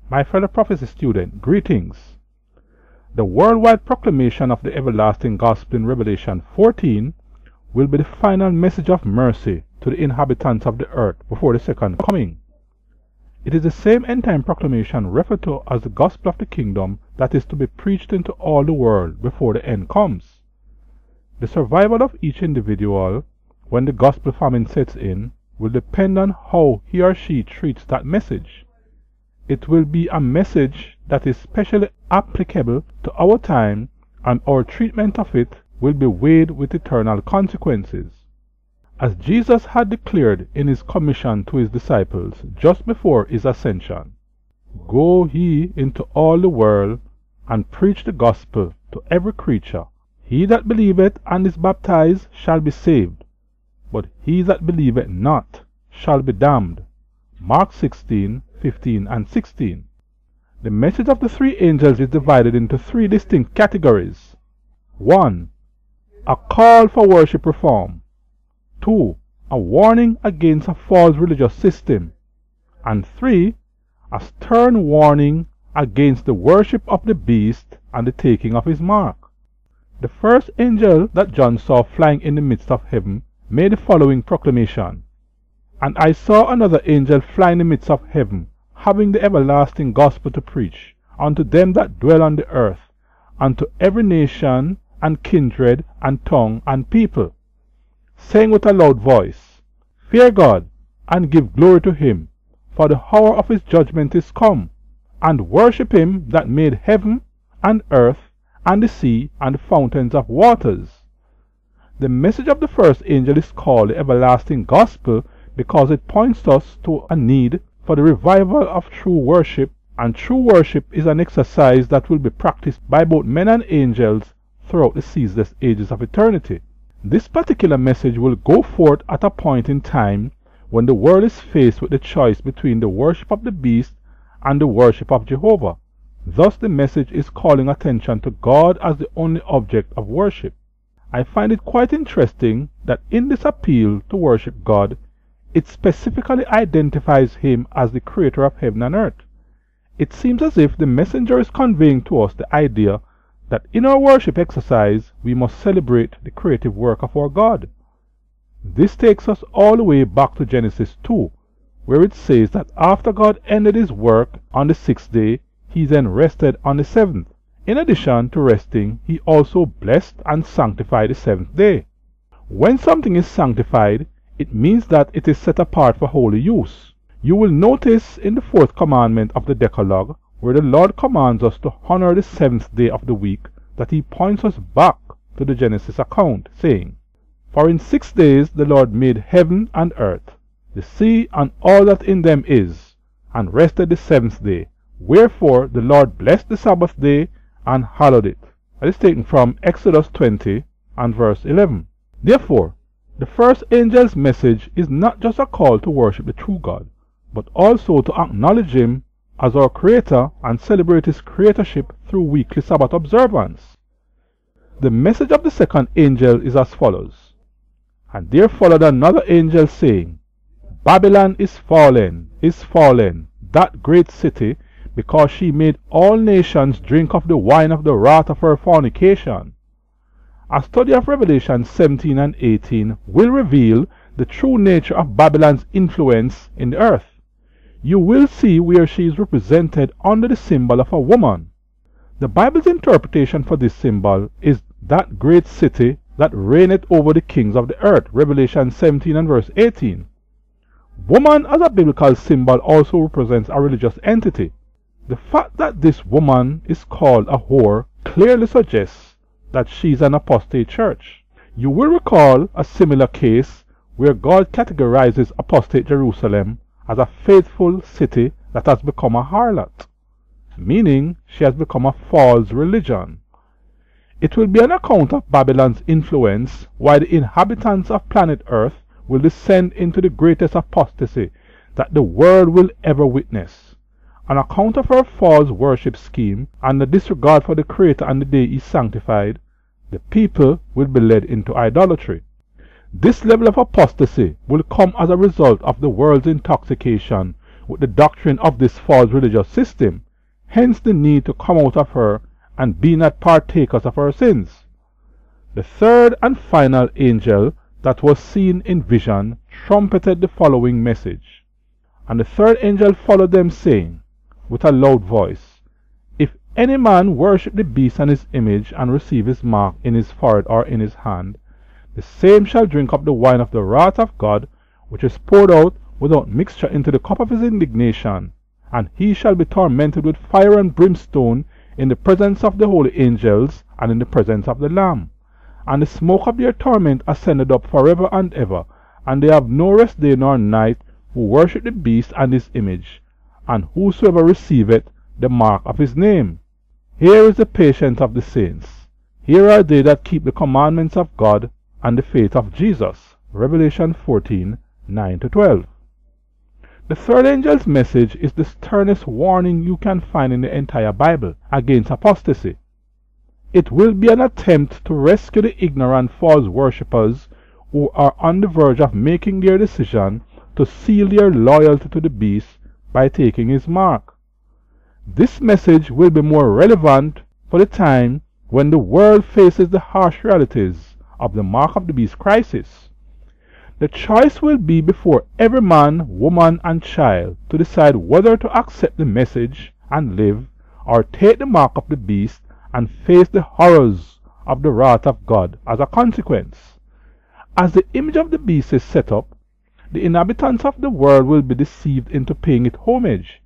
My fellow prophecy student, greetings. The worldwide proclamation of the everlasting gospel in Revelation 14 will be the final message of mercy to the inhabitants of the earth before the second coming. It is the same end-time proclamation referred to as the gospel of the kingdom that is to be preached into all the world before the end comes. The survival of each individual, when the gospel famine sets in, will depend on how he or she treats that message. It will be a message that is specially applicable to our time, and our treatment of it will be weighed with eternal consequences. As Jesus had declared in his commission to his disciples just before his ascension, "Go ye into all the world, and preach the gospel to every creature. He that believeth and is baptized shall be saved, but he that believeth not shall be damned." Mark 16, 15 and 16. The message of the three angels is divided into three distinct categories. 1. A call for worship reform. 2. A warning against a false religious system. And 3. A stern warning against the worship of the beast and the taking of his mark. The first angel that John saw flying in the midst of heaven made the following proclamation: "And I saw another angel fly in the midst of heaven, having the everlasting gospel to preach unto them that dwell on the earth, and to every nation, and kindred, and tongue, and people, saying with a loud voice, Fear God, and give glory to him, for the hour of his judgment is come, and worship him that made heaven, and earth, and the sea, and the fountains of waters." The message of the first angel is called the everlasting gospel because it points us to a need for the revival of true worship, and true worship is an exercise that will be practiced by both men and angels throughout the ceaseless ages of eternity. This particular message will go forth at a point in time when the world is faced with the choice between the worship of the beast and the worship of Jehovah. Thus the message is calling attention to God as the only object of worship. I find it quite interesting that in this appeal to worship God, it specifically identifies him as the creator of heaven and earth. It seems as if the messenger is conveying to us the idea that in our worship exercise we must celebrate the creative work of our God. This takes us all the way back to Genesis 2, where it says that after God ended his work on the sixth day, he then rested on the seventh. In addition to resting, he also blessed and sanctified the seventh day. When something is sanctified, it means that it is set apart for holy use. You will notice in the fourth commandment of the Decalogue, where the Lord commands us to honor the seventh day of the week, that he points us back to the Genesis account, saying, "For in 6 days the Lord made heaven and earth, the sea and all that in them is, and rested the seventh day. Wherefore the Lord blessed the Sabbath day and hallowed it." That is taken from Exodus 20 and verse 11. Therefore, the first angel's message is not just a call to worship the true God, but also to acknowledge him as our creator and celebrate his creatorship through weekly Sabbath observance. The message of the second angel is as follows: "And there followed another angel saying, Babylon is fallen, that great city, because she made all nations drink of the wine of the wrath of her fornication." A study of Revelation 17 and 18 will reveal the true nature of Babylon's influence in the earth. You will see where she is represented under the symbol of a woman. The Bible's interpretation for this symbol is that great city that reigneth over the kings of the earth, Revelation 17 and verse 18. Woman as a biblical symbol also represents a religious entity. The fact that this woman is called a whore clearly suggests that she is an apostate church. You will recall a similar case where God categorizes apostate Jerusalem as a faithful city that has become a harlot, meaning she has become a false religion. It will be an account of Babylon's influence why the inhabitants of planet Earth will descend into the greatest apostasy that the world will ever witness. On account of her false worship scheme and the disregard for the Creator and the day is sanctified, the people will be led into idolatry. This level of apostasy will come as a result of the world's intoxication with the doctrine of this false religious system, hence the need to come out of her and be not partakers of her sins. The third and final angel that was seen in vision trumpeted the following message. And the third angel followed them, saying with a loud voice, If any man worship the beast and his image, and receive his mark in his forehead or in his hand, the same shall drink of the wine of the wrath of God, which is poured out without mixture into the cup of his indignation, and he shall be tormented with fire and brimstone in the presence of the holy angels and in the presence of the Lamb. And the smoke of their torment ascended up forever and ever, and they have no rest day nor night, who worship the beast and his image, and whosoever receiveth the mark of his name. Here is the patience of the saints. Here are they that keep the commandments of God and the faith of Jesus. Revelation 14, 9-12. The third angel's message is the sternest warning you can find in the entire Bible against apostasy. It will be an attempt to rescue the ignorant false worshippers who are on the verge of making their decision to seal their loyalty to the beast by taking his mark. This message will be more relevant for the time when the world faces the harsh realities of the mark of the beast crisis. The choice will be before every man, woman, and child to decide whether to accept the message and live, or take the mark of the beast and face the horrors of the wrath of God as a consequence. As the image of the beast is set up, the inhabitants of the world will be deceived into paying it homage.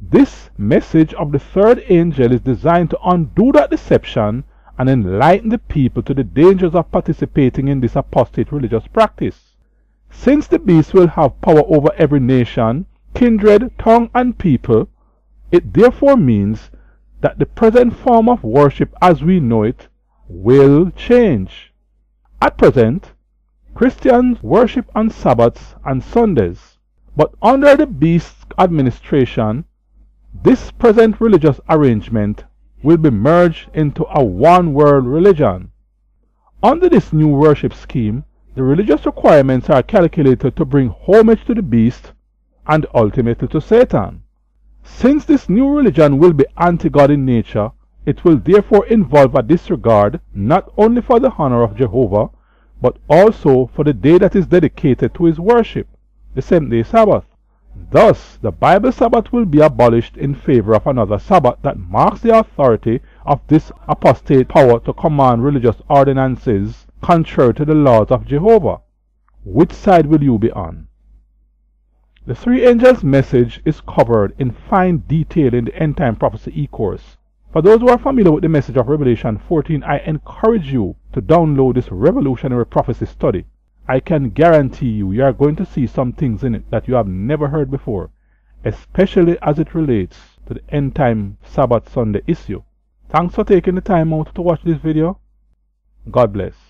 This message of the third angel is designed to undo that deception and enlighten the people to the dangers of participating in this apostate religious practice. Since the beast will have power over every nation, kindred, tongue, and people, it therefore means that the present form of worship as we know it will change. At present, Christians worship on Sabbaths and Sundays, but under the beast's administration, this present religious arrangement will be merged into a one-world religion. Under this new worship scheme, the religious requirements are calculated to bring homage to the beast and ultimately to Satan. Since this new religion will be anti-God in nature, it will therefore involve a disregard not only for the honor of Jehovah, but also for the day that is dedicated to his worship, the seventh-day Sabbath. Thus, the Bible Sabbath will be abolished in favor of another Sabbath that marks the authority of this apostate power to command religious ordinances contrary to the laws of Jehovah. Which side will you be on? The three angels' message is covered in fine detail in the End Time Prophecy e-course. For those who are familiar with the message of Revelation 14, I encourage you to download this revolutionary prophecy study. I can guarantee you are going to see some things in it that you have never heard before, especially as it relates to the End Time Sabbath Sunday issue. Thanks for taking the time out to watch this video. God bless.